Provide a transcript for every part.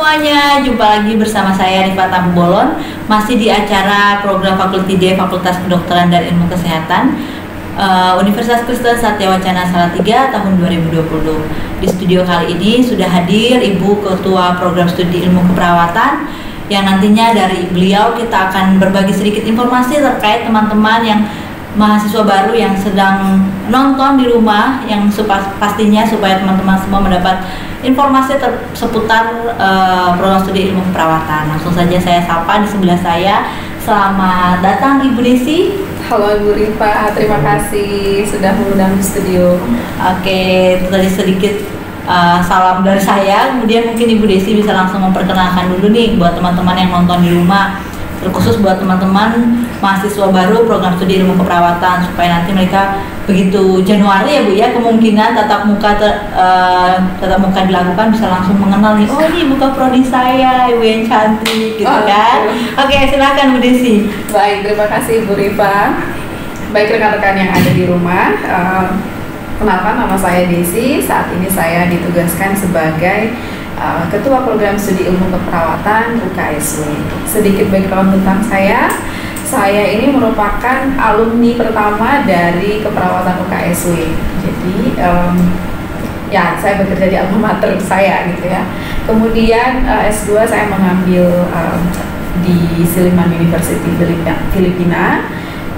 semuanya, jumpa lagi bersama saya Rifat Abu Bolon, masih di acara program Fakulti D Fakultas Kedokteran dan Ilmu Kesehatan Universitas Kristen Satya Wacana Salatiga tahun 2020. Di studio kali ini sudah hadir Ibu Ketua Program Studi Ilmu Keperawatan, yang nantinya dari beliau kita akan berbagi sedikit informasi terkait teman-teman yang mahasiswa baru yang sedang nonton di rumah, yang pastinya supaya teman-teman semua mendapat informasi seputar program studi ilmu keperawatan. Langsung saja saya sapa di sebelah saya. Selamat datang Ibu Desi. Halo Ibu Rifa, terima kasih sudah mengundang di studio. Oke, itu tadi sedikit salam dari saya. Kemudian mungkin Ibu Desi bisa langsung memperkenalkan dulu nih buat teman-teman yang nonton di rumah, terkhusus buat teman-teman mahasiswa baru program studi ilmu keperawatan, supaya nanti mereka begitu Januari ya Bu ya, kemungkinan tatap muka dilakukan bisa langsung mengenal nih, oh ini buka prodi saya, Ibu yang cantik gitu kan. Oke, silakan Bu Desi. Baik, terima kasih Bu Rifa. Baik rekan-rekan yang ada di rumah, kenalkan nama saya Desi. Saat ini saya ditugaskan sebagai Ketua Program Studi Ilmu Keperawatan UKSW. Sedikit background tentang saya ini merupakan alumni pertama dari keperawatan UKSW. Jadi ya saya bekerja di alma mater saya gitu ya. Kemudian S2 saya mengambil di Silliman University Filipina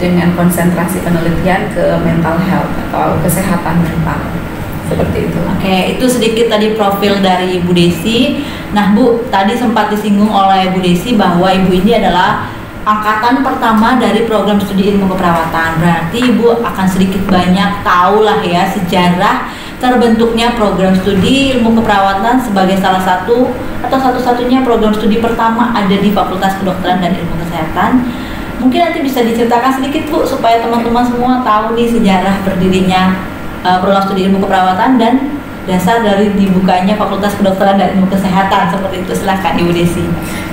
dengan konsentrasi penelitian ke mental health atau kesehatan mental. Seperti itu. Oke, itu sedikit tadi profil dari Ibu Desi. Nah Bu, tadi sempat disinggung oleh Bu Desi bahwa Ibu ini adalah angkatan pertama dari program studi ilmu keperawatan. Berarti Ibu akan sedikit banyak tahu lah ya sejarah terbentuknya program studi ilmu keperawatan sebagai salah satu atau satu-satunya program studi pertama ada di Fakultas Kedokteran dan Ilmu Kesehatan. Mungkin nanti bisa diceritakan sedikit Bu supaya teman-teman semua tahu nih sejarah berdirinya program studi ilmu keperawatan dan dasar dari dibukanya Fakultas Kedokteran dan Ilmu Kesehatan. Seperti itu, silahkan Ibu Desi.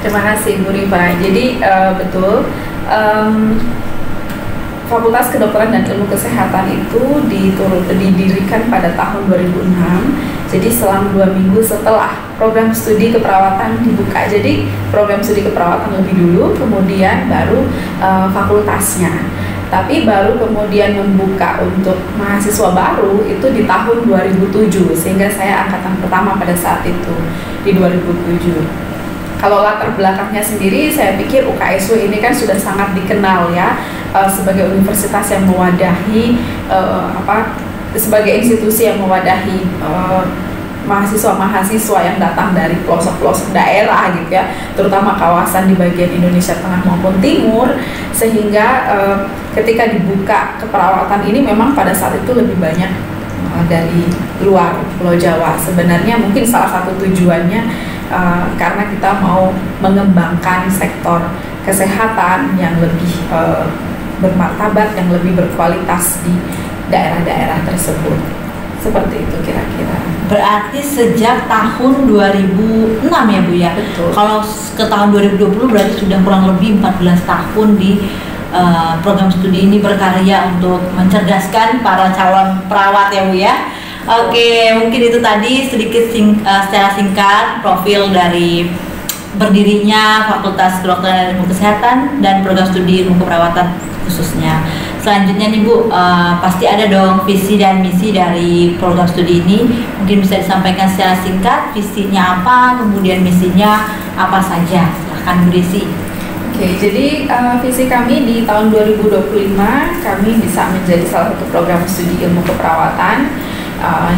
Terima kasih Bu Rifa. Jadi betul, Fakultas Kedokteran dan Ilmu Kesehatan itu didirikan pada tahun 2006. Jadi selang 2 minggu setelah program studi keperawatan dibuka. Jadi program studi keperawatan lebih dulu, kemudian baru fakultasnya. Tapi baru kemudian membuka untuk mahasiswa baru itu di tahun 2007, sehingga saya angkatan pertama pada saat itu di 2007. Kalau latar belakangnya sendiri, saya pikir UKSW ini kan sudah sangat dikenal ya sebagai universitas yang mewadahi sebagai institusi yang mewadahi mahasiswa-mahasiswa yang datang dari pelosok-pelosok daerah gitu ya, terutama kawasan di bagian Indonesia Tengah maupun Timur, sehingga ketika dibuka keperawatan ini memang pada saat itu lebih banyak dari luar Pulau Jawa. Sebenarnya mungkin salah satu tujuannya karena kita mau mengembangkan sektor kesehatan yang lebih bermartabat, yang lebih berkualitas di daerah-daerah tersebut. Seperti itu kira-kira. Berarti sejak tahun 2006 ya Bu ya? Betul. Kalau ke tahun 2020 berarti sudah kurang lebih 14 tahun di program studi ini berkarya untuk mencerdaskan para calon perawat ya Bu ya. Oke, mungkin itu tadi sedikit secara singkat profil dari berdirinya Fakultas Kedokteran dan Ilmu Kesehatan dan program studi ilmu keperawatan khususnya. Selanjutnya nih Bu, pasti ada dong visi dan misi dari program studi ini. Mungkin bisa disampaikan secara singkat, visinya apa, kemudian misinya apa saja. Silahkan Bu Desi. Oke, jadi visi kami di tahun 2025, kami bisa menjadi salah satu program studi ilmu keperawatan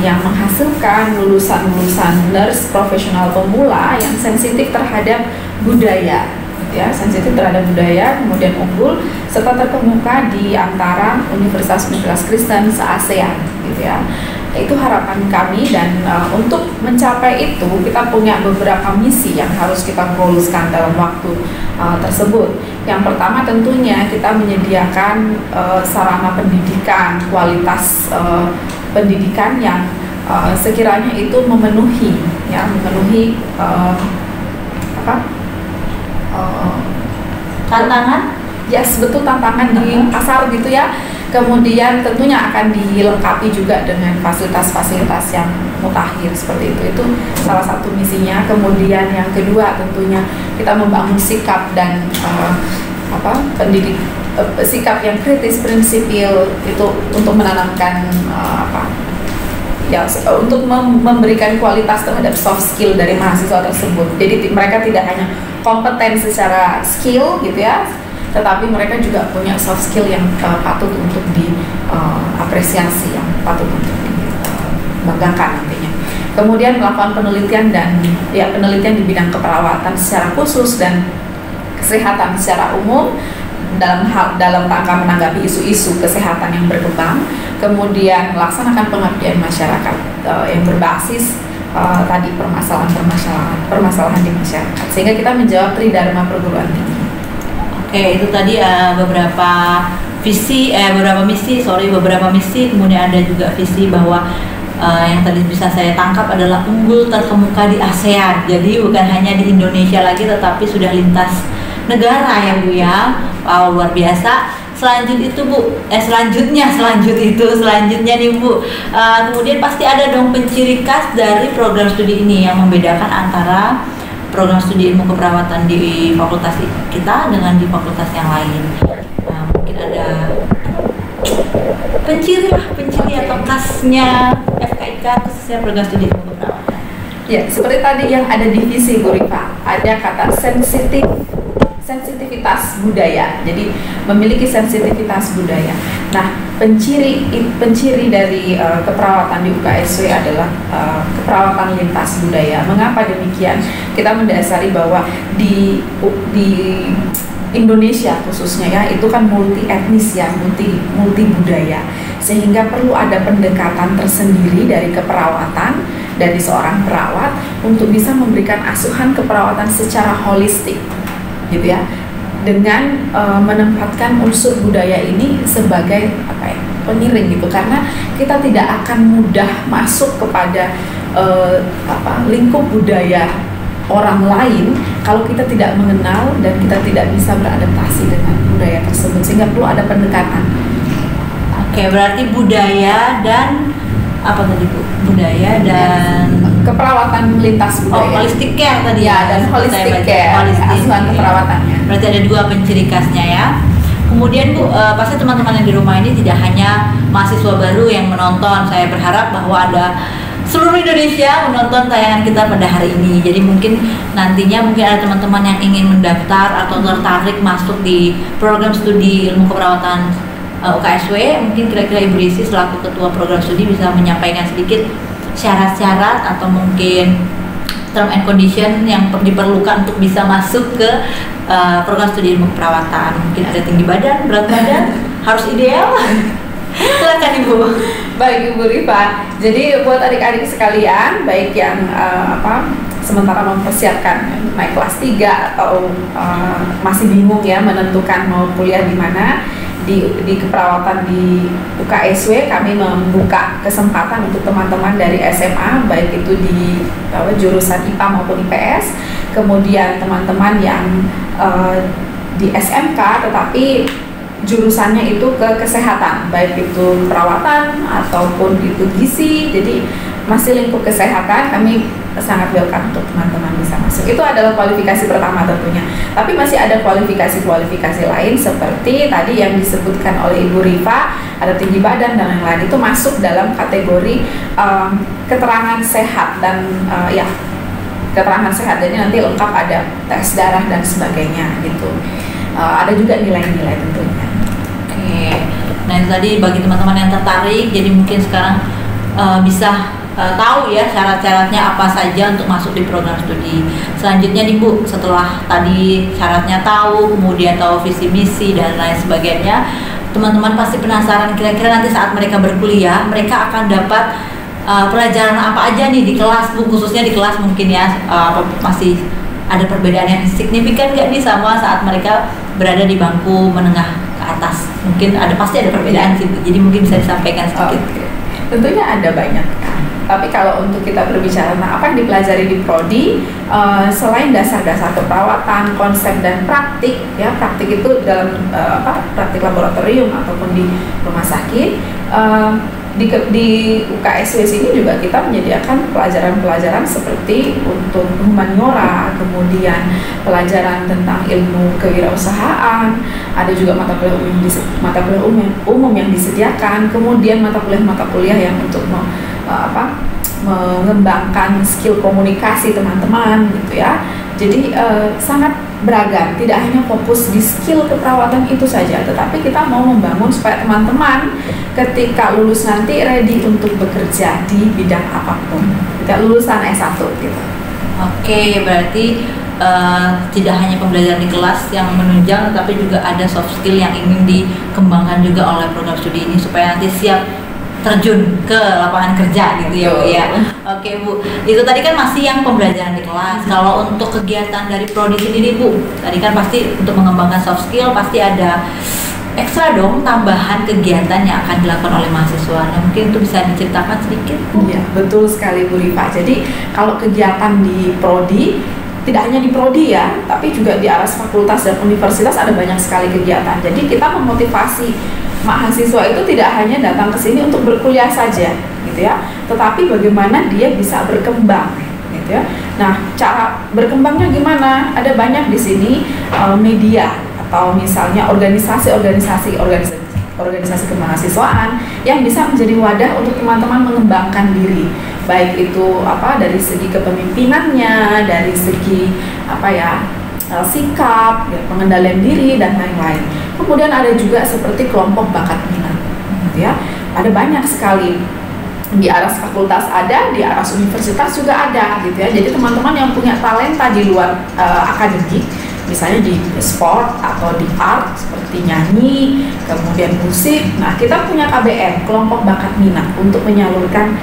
yang menghasilkan lulusan-lulusan nurse profesional pemula yang sensitif terhadap budaya, ya, sensitif terhadap budaya, kemudian unggul serta terkemuka di antara universitas-universitas Kristen se-ASEAN, gitu ya. Itu harapan kami, dan untuk mencapai itu kita punya beberapa misi yang harus kita goalskan dalam waktu tersebut. Yang pertama tentunya kita menyediakan sarana pendidikan, kualitas pendidikan yang sekiranya itu memenuhi tantangan? Yes, betul, tantangan di pasar gitu ya. Kemudian tentunya akan dilengkapi juga dengan fasilitas-fasilitas yang mutakhir seperti itu. Itu salah satu misinya. Kemudian yang kedua tentunya kita membangun sikap dan sikap yang kritis, prinsipil itu untuk menanamkan untuk memberikan kualitas terhadap soft skill dari mahasiswa tersebut. Jadi mereka tidak hanya kompeten secara skill gitu ya, tetapi mereka juga punya soft skill yang patut untuk diapresiasi, yang patut untuk dibanggakan nantinya. Kemudian melakukan penelitian penelitian di bidang keperawatan secara khusus dan kesehatan secara umum dalam rangka menanggapi isu-isu kesehatan yang berkembang. Kemudian melaksanakan pengabdian masyarakat yang berbasis tadi permasalahan di masyarakat, sehingga kita menjawab tridharma perguruan tinggi. Oke, itu tadi beberapa misi, kemudian ada juga visi bahwa yang tadi bisa saya tangkap adalah unggul terkemuka di ASEAN. Jadi bukan hanya di Indonesia lagi, tetapi sudah lintas negara ya Bu ya. Wow, luar biasa. Selanjutnya nih Bu. Kemudian pasti ada dong penciri khas dari program studi ini yang membedakan antara program studi ilmu keperawatan di fakultas kita dengan di fakultas yang lain. Mungkin ada penciri atau khasnya FKIK khususnya program studi ilmu keperawatan. Ya, seperti tadi yang ada di visi Bu Rifa, ada kata sensitivitas budaya. Jadi memiliki sensitivitas budaya. Nah, penciri dari keperawatan di UKSW adalah keperawatan lintas budaya. Mengapa demikian? Kita mendasari bahwa di Indonesia khususnya ya, itu kan multi etnis ya, multi budaya, sehingga perlu ada pendekatan tersendiri dari keperawatan dari seorang perawat untuk bisa memberikan asuhan keperawatan secara holistik, gitu ya, dengan menempatkan unsur budaya ini sebagai pengiring gitu, karena kita tidak akan mudah masuk kepada lingkup budaya orang lain kalau kita tidak mengenal dan kita tidak bisa beradaptasi dengan budaya tersebut, sehingga perlu ada pendekatan. Oke, berarti budaya dan apa tadi Bu? Budaya dan keperawatan lintas budaya. Holistic care tadi ya, dan holistic care, asuhan keperawatannya. Berarti ada dua penciri khasnya ya. Kemudian Bu, pasti teman-teman yang di rumah ini tidak hanya mahasiswa baru yang menonton. Saya berharap bahwa ada seluruh Indonesia menonton tayangan kita pada hari ini. Jadi mungkin nantinya ada teman-teman yang ingin mendaftar atau tertarik masuk di program studi ilmu keperawatan UKSW. Mungkin kira-kira Ibu Risi selaku ketua program studi bisa menyampaikan sedikit syarat-syarat atau mungkin term and condition yang diperlukan untuk bisa masuk ke program studi ilmu keperawatan. Mungkin ada tinggi badan, berat badan, harus ideal. Silakan Ibu. Baik Ibu Rifa. Jadi buat adik-adik sekalian, baik yang sementara mempersiapkan naik kelas 3 atau masih bingung ya menentukan mau kuliah di mana, di keperawatan di UKSW kami membuka kesempatan untuk teman-teman dari SMA, baik itu di jurusan IPA maupun IPS, kemudian teman-teman yang di SMK tetapi jurusannya itu ke kesehatan, baik itu perawatan ataupun itu gizi. Jadi masih lingkup kesehatan, kami sangat welcome untuk teman-teman bisa masuk. Itu adalah kualifikasi pertama tentunya. Tapi masih ada kualifikasi lain seperti tadi yang disebutkan oleh Ibu Rifa, ada tinggi badan dan lain-lain. Itu masuk dalam kategori keterangan sehat dan keterangan sehat. Jadi nanti lengkap ada tes darah dan sebagainya gitu. Ada juga nilai-nilai tentunya. Oke. Nah itu tadi bagi teman-teman yang tertarik, jadi mungkin sekarang bisa tahu ya syarat-syaratnya apa saja untuk masuk di program studi. Selanjutnya nih Bu, setelah tadi syaratnya tahu, kemudian tahu visi misi dan lain sebagainya, teman-teman pasti penasaran kira-kira nanti saat mereka berkuliah mereka akan dapat pelajaran apa aja nih di kelas Bu, khususnya di kelas mungkin ya, masih ada perbedaan yang signifikan nggak nih sama saat mereka berada di bangku menengah ke atas? Mungkin pasti ada perbedaan sih, jadi mungkin bisa disampaikan sedikit. Tentunya ada banyak. Tapi kalau untuk kita berbicara tentang apa yang dipelajari di prodi, selain dasar-dasar keperawatan, konsep dan praktik, ya praktik itu dalam praktik laboratorium ataupun di rumah sakit, di UKSW sini juga kita menyediakan pelajaran-pelajaran seperti untuk humaniora, kemudian pelajaran tentang ilmu kewirausahaan, ada juga mata kuliah umum yang disediakan, kemudian mata kuliah yang untuk mengembangkan skill komunikasi teman-teman gitu ya. Jadi sangat beragam, tidak hanya fokus di skill keperawatan itu saja, tetapi kita mau membangun supaya teman-teman ketika lulus nanti ready untuk bekerja di bidang apapun, ketika lulusan S1 gitu. Oke, berarti tidak hanya pembelajaran di kelas yang menunjang, tapi juga ada soft skill yang ingin dikembangkan juga oleh program studi ini supaya nanti siap terjun ke lapangan kerja gitu ya Bu ya. Oke Bu, itu tadi kan masih yang pembelajaran di kelas. Kalau untuk kegiatan dari prodi sendiri Bu, tadi kan pasti untuk mengembangkan soft skill pasti ada ekstra dong tambahan kegiatan yang akan dilakukan oleh mahasiswa. Nah, mungkin itu bisa diceritakan sedikit Bu? Iya, betul sekali Bu Rifa. Jadi kalau kegiatan di prodi, tidak hanya di prodi ya, tapi juga di aras fakultas dan universitas ada banyak sekali kegiatan. Jadi kita memotivasi mahasiswa itu tidak hanya datang ke sini untuk berkuliah saja, gitu ya, tetapi bagaimana dia bisa berkembang, gitu ya. Nah, cara berkembangnya gimana? Ada banyak di sini media atau misalnya organisasi kemahasiswaan yang bisa menjadi wadah untuk teman-teman mengembangkan diri, baik itu dari segi kepemimpinannya, dari segi sikap, ya, pengendalian diri dan lain-lain. Kemudian ada juga seperti kelompok bakat minat, gitu ya. Ada banyak sekali di aras fakultas ada, di aras universitas juga ada, gitu ya. Jadi teman-teman yang punya talenta di luar akademik, misalnya di sport atau di art seperti nyanyi, kemudian musik. Nah, kita punya KBM, kelompok bakat minat, untuk menyalurkan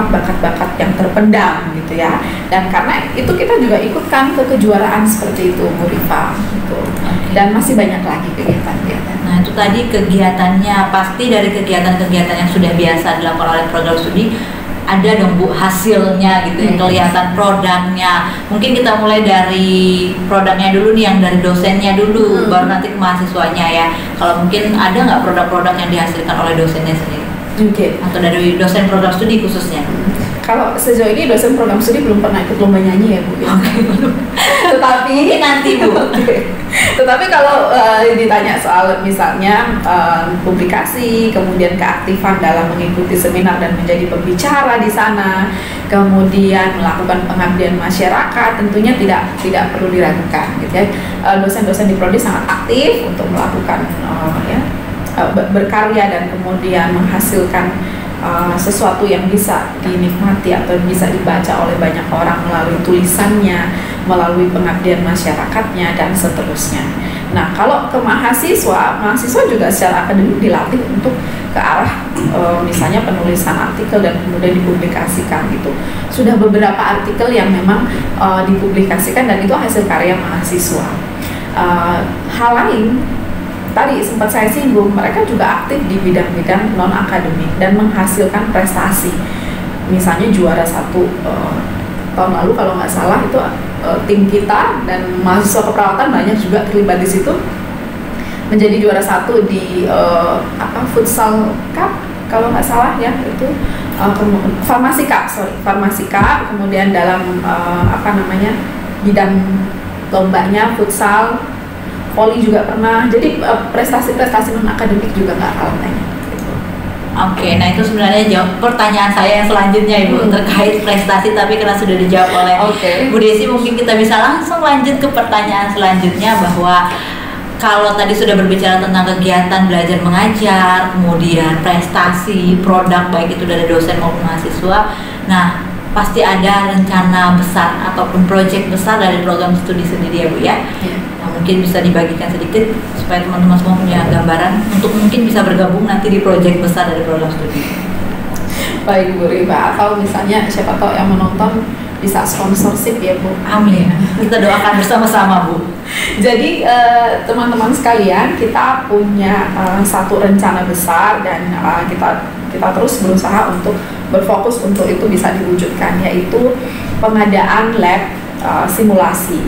bakat-bakat yang terpendam gitu ya. Dan karena itu kita juga ikutkan ke kejuaraan seperti itu Bu Rifa gitu. Dan masih banyak lagi kegiatan-kegiatan. Nah, itu tadi kegiatannya, pasti dari kegiatan-kegiatan yang sudah biasa dilakukan oleh program studi ada dong Bu hasilnya gitu ya, kelihatan produknya. Mungkin kita mulai dari produknya dulu nih, yang dari dosennya dulu, baru nanti ke mahasiswanya ya. Kalau mungkin ada nggak produk-produk yang dihasilkan oleh dosennya sendiri? Atau dari dosen program studi khususnya? Kalau sejauh ini dosen program studi belum pernah ikut lomba nyanyi ya Bu. Tetapi mungkin nanti Bu. Tetapi kalau ditanya soal misalnya publikasi, kemudian keaktifan dalam mengikuti seminar dan menjadi pembicara di sana, kemudian melakukan pengabdian masyarakat, tentunya tidak perlu diragukan gitu ya. Dosen-dosen di prodi sangat aktif untuk melakukan berkarya dan kemudian menghasilkan sesuatu yang bisa dinikmati atau bisa dibaca oleh banyak orang melalui tulisannya, melalui pengabdian masyarakatnya dan seterusnya. Nah, kalau ke mahasiswa juga secara akademik dilatih untuk ke arah misalnya penulisan artikel dan kemudian dipublikasikan gitu. Sudah beberapa artikel yang memang dipublikasikan dan itu hasil karya mahasiswa. Hal lain tadi sempat saya singgung, mereka juga aktif di bidang-bidang non-akademik dan menghasilkan prestasi. Misalnya juara 1 tahun lalu kalau nggak salah itu tim kita dan mahasiswa keperawatan banyak juga terlibat di situ, menjadi juara 1 di futsal cup kalau nggak salah ya, itu farmasi cup, kemudian dalam bidang lombanya futsal, voli juga pernah. Jadi prestasi-prestasi non akademik juga nggak kalah banyak. Oke, nah itu sebenarnya jawab pertanyaan saya yang selanjutnya Ibu terkait prestasi, tapi karena sudah dijawab oleh Bu Desi, mungkin kita bisa langsung lanjut ke pertanyaan selanjutnya, bahwa kalau tadi sudah berbicara tentang kegiatan belajar mengajar, kemudian prestasi, produk baik itu dari dosen maupun mahasiswa, nah pasti ada rencana besar ataupun proyek besar dari program studi sendiri ya Bu ya. Nah, mungkin bisa dibagikan sedikit supaya teman-teman semua punya gambaran untuk mungkin bisa bergabung nanti di proyek besar dari program studi. Baik Bu Rifa, atau misalnya siapa tahu yang menonton bisa sponsorship ya Bu. Amin. Kita doakan bersama-sama Bu. Jadi teman-teman sekalian, kita punya satu rencana besar dan kita kita terus berusaha untuk berfokus untuk itu bisa diwujudkan, yaitu pengadaan lab simulasi.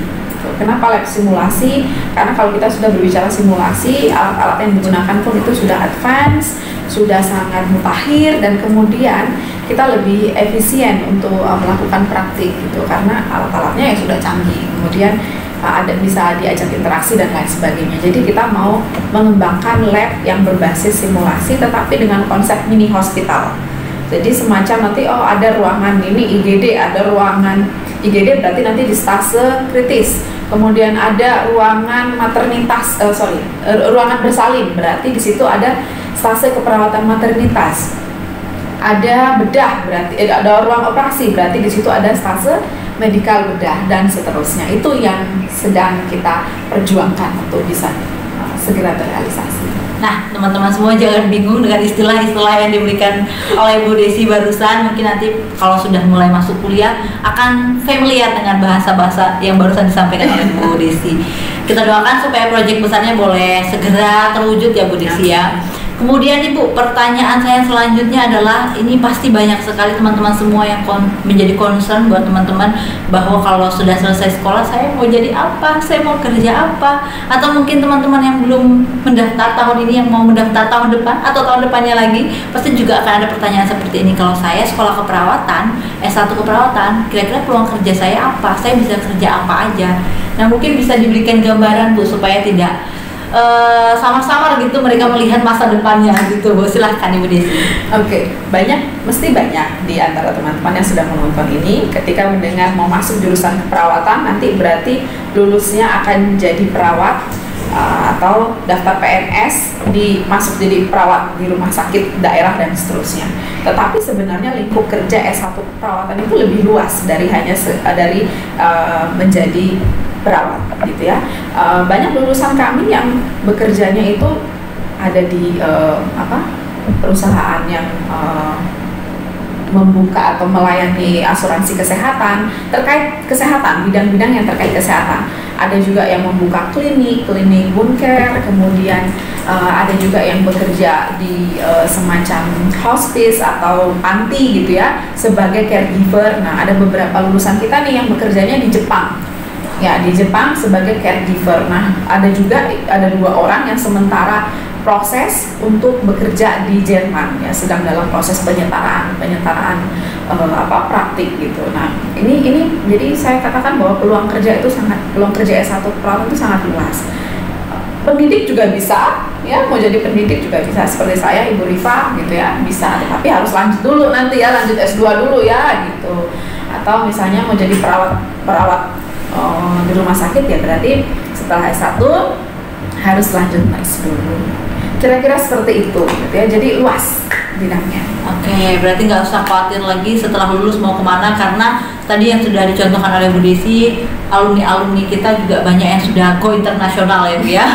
Kenapa lab simulasi? Karena kalau kita sudah berbicara simulasi, alat-alat yang digunakan pun itu sudah advance, sudah sangat mutakhir, dan kemudian kita lebih efisien untuk melakukan praktik gitu, karena alat-alatnya yang sudah canggih. Kemudian ada bisa diajak interaksi dan lain sebagainya. Jadi kita mau mengembangkan lab yang berbasis simulasi, tetapi dengan konsep mini hospital. Jadi semacam nanti ada ruangan ini IGD, ada ruangan IGD berarti nanti di stase kritis. Kemudian ada ruangan maternitas, ruangan bersalin, berarti di situ ada stase keperawatan maternitas. Ada bedah, berarti ada ruang operasi, berarti di situ ada stase medikal bedah, dan seterusnya. Itu yang sedang kita perjuangkan untuk bisa segera terrealisasi. Nah, teman-teman semua jangan bingung dengan istilah-istilah yang diberikan oleh Bu Desi barusan. Mungkin nanti kalau sudah mulai masuk kuliah akan familiar dengan bahasa-bahasa yang barusan disampaikan oleh Bu Desi. Kita doakan supaya proyek besarnya boleh segera terwujud ya Bu Desi ya. Kemudian Ibu, pertanyaan saya selanjutnya adalah, ini pasti banyak sekali teman-teman semua yang menjadi concern buat teman-teman bahwa kalau sudah selesai sekolah saya mau jadi apa, saya mau kerja apa, atau mungkin teman-teman yang belum mendaftar tahun ini yang mau mendaftar tahun depan atau tahun depannya lagi, pasti juga akan ada pertanyaan seperti ini. Kalau saya sekolah keperawatan, S1 keperawatan, kira-kira peluang kerja saya apa, saya bisa kerja apa aja. Nah, mungkin bisa diberikan gambaran Bu supaya tidak sama-sama gitu mereka melihat masa depannya gitu Bu. Silahkan Ibu Desi. Oke, mesti banyak di antara teman-teman yang sudah menonton ini ketika mendengar mau masuk jurusan keperawatan, nanti berarti lulusnya akan jadi perawat atau daftar PNS masuk jadi perawat di rumah sakit daerah dan seterusnya. Tetapi sebenarnya lingkup kerja S1 keperawatan itu lebih luas dari hanya menjadi perawat gitu ya. Banyak lulusan kami yang bekerjanya itu ada di perusahaan yang membuka atau melayani asuransi kesehatan terkait kesehatan, bidang-bidang yang terkait kesehatan. Ada juga yang membuka klinik wound care, kemudian ada juga yang bekerja di semacam hospice atau panti gitu ya, sebagai caregiver. Nah, ada beberapa lulusan kita nih yang bekerjanya di Jepang. Ya, di Jepang sebagai caregiver. Nah, ada dua orang yang sementara proses untuk bekerja di Jerman ya, sedang dalam proses penyetaraan praktik gitu. Nah, ini jadi saya katakan bahwa peluang kerja S1 perawat itu sangat luas. Pendidik juga bisa ya, mau jadi pendidik juga bisa, seperti saya Ibu Rifa gitu ya, bisa, tapi harus lanjut dulu nanti ya, lanjut S2 dulu ya gitu. Atau misalnya mau jadi perawat di rumah sakit ya, berarti setelah S1 harus lanjut nurse dulu. Kira-kira seperti itu gitu ya, jadi luas bidangnya. Oke, berarti nggak usah khawatir lagi setelah lulus mau kemana, karena tadi yang sudah dicontohkan oleh Bu Desi, alumni kita juga banyak yang sudah go internasional ya Bu ya.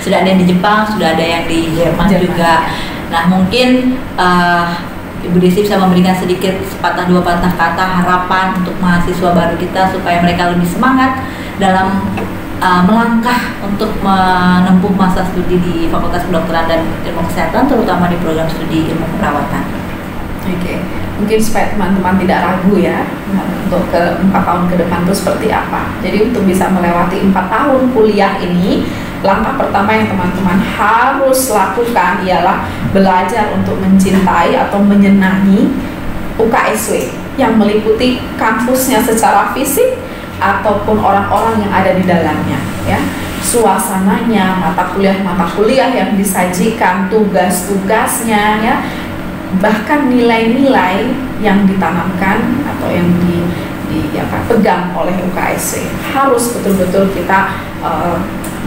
Sudah ada yang di Jepang, sudah ada yang di Jerman juga. Nah, mungkin Ibu Desi bisa memberikan sedikit sepatah dua patah kata harapan untuk mahasiswa baru kita supaya mereka lebih semangat dalam melangkah untuk menempuh masa studi di Fakultas Kedokteran dan Ilmu Kesehatan, terutama di program studi ilmu keperawatan. Oke, mungkin supaya teman-teman tidak ragu ya untuk ke 4 tahun ke depan itu seperti apa. Jadi untuk bisa melewati 4 tahun kuliah ini, langkah pertama yang teman-teman harus lakukan ialah belajar untuk mencintai atau menyenangi UKSW yang meliputi kampusnya secara fisik ataupun orang-orang yang ada di dalamnya ya. Suasananya, mata kuliah yang disajikan, tugas-tugasnya ya, bahkan nilai-nilai yang ditanamkan atau yang dipegang oleh UKSW harus betul-betul kita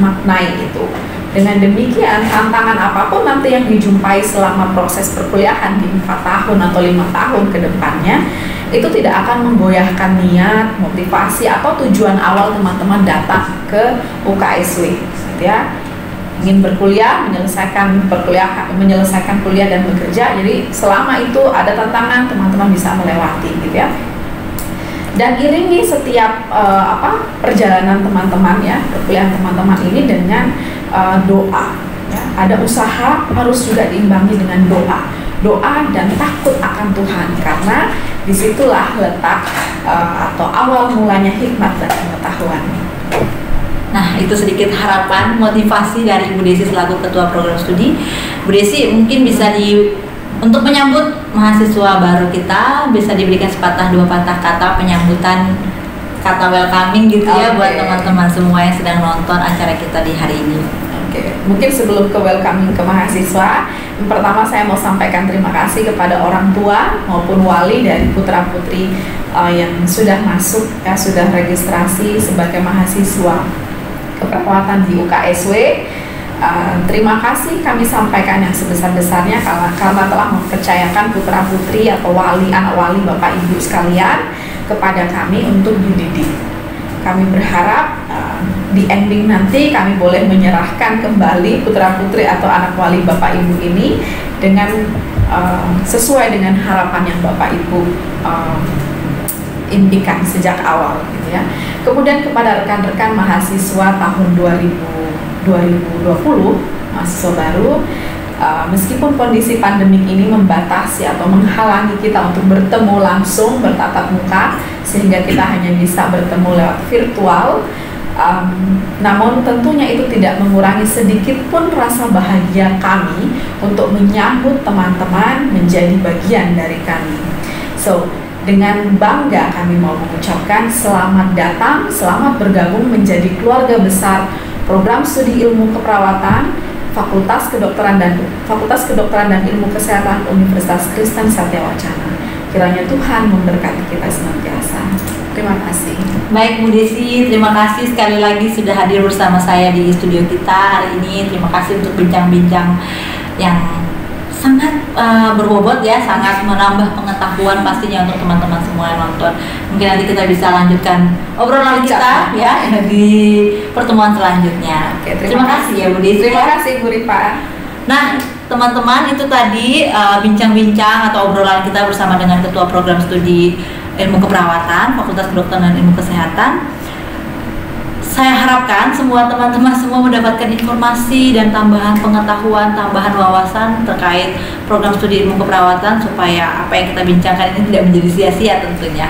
maknai itu. Dengan demikian, tantangan apapun nanti yang dijumpai selama proses perkuliahan di 4 tahun atau 5 tahun ke depannya, itu tidak akan menggoyahkan niat, motivasi atau tujuan awal teman-teman datang ke UKSW ya. Ingin berkuliah, menyelesaikan kuliah dan bekerja. Jadi selama itu ada tantangan, teman-teman bisa melewati gitu ya. Dan iringi setiap perjalanan teman-teman ya, perkuliahan teman-teman ini dengan doa ya. Ada usaha, harus juga diimbangi dengan doa. doa dan takut akan Tuhan, karena disitulah letak atau awal mulanya hikmat dan pengetahuan. Nah, itu sedikit harapan motivasi dari Ibu Desi selaku Ketua Program Studi. Bu Desi mungkin bisa untuk menyambut mahasiswa baru kita, bisa diberikan sepatah dua patah kata penyambutan, kata welcoming gitu ya, buat teman-teman semua yang sedang nonton acara kita di hari ini. Mungkin sebelum ke welcoming ke mahasiswa, yang pertama saya mau sampaikan terima kasih kepada orang tua maupun wali dari putra-putri yang sudah masuk, ya, sudah registrasi sebagai mahasiswa keperawatan di UKSW. Terima kasih kami sampaikan yang sebesar-besarnya karena telah mempercayakan putra-putri atau wali, anak wali, bapak ibu sekalian kepada kami untuk dididik. Kami berharap di ending nanti kami boleh menyerahkan kembali putra-putri atau anak wali bapak ibu ini dengan sesuai dengan harapan yang bapak ibu impikan sejak awal, gitu ya. Kemudian kepada rekan-rekan mahasiswa tahun 2020, mahasiswa baru, meskipun kondisi pandemik ini membatasi atau menghalangi kita untuk bertemu langsung, bertatap muka, sehingga kita hanya bisa bertemu lewat virtual, namun tentunya itu tidak mengurangi sedikit pun rasa bahagia kami untuk menyambut teman-teman menjadi bagian dari kami. So, dengan bangga kami mau mengucapkan selamat datang, selamat bergabung menjadi keluarga besar Program Studi Ilmu Keperawatan Fakultas Kedokteran dan Ilmu Kesehatan Universitas Kristen Satya Wacana. Kiranya Tuhan memberkati kita senantiasa. Terima kasih. Baik Bu Desi, terima kasih sekali lagi sudah hadir bersama saya di studio kita hari ini. Terima kasih untuk bincang-bincang yang sangat berbobot ya, sangat menambah pengetahuan pastinya untuk teman-teman semua yang nonton. Mungkin nanti kita bisa lanjutkan obrolan kita ya di pertemuan selanjutnya. Terima kasih ya Bu Desi. Terima kasih Bu Rifa. Nah, teman-teman, itu tadi bincang-bincang atau obrolan kita bersama dengan Ketua Program Studi Ilmu Keperawatan Fakultas Kedokteran dan Ilmu Kesehatan. Saya harapkan semua teman-teman semua mendapatkan informasi dan tambahan pengetahuan, tambahan wawasan terkait program studi ilmu keperawatan, supaya apa yang kita bincangkan ini tidak menjadi sia-sia tentunya.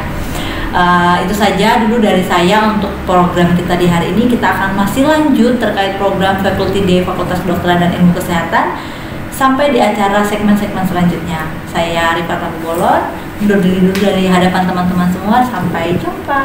Itu saja dulu dari saya untuk program kita di hari ini. Kita akan masih lanjut terkait program Faculty Day Fakultas Kedokteran dan Ilmu Kesehatan sampai di acara segmen-segmen selanjutnya. Saya Rifat Bolon, undur diri dulu dari hadapan teman-teman semua. Sampai jumpa.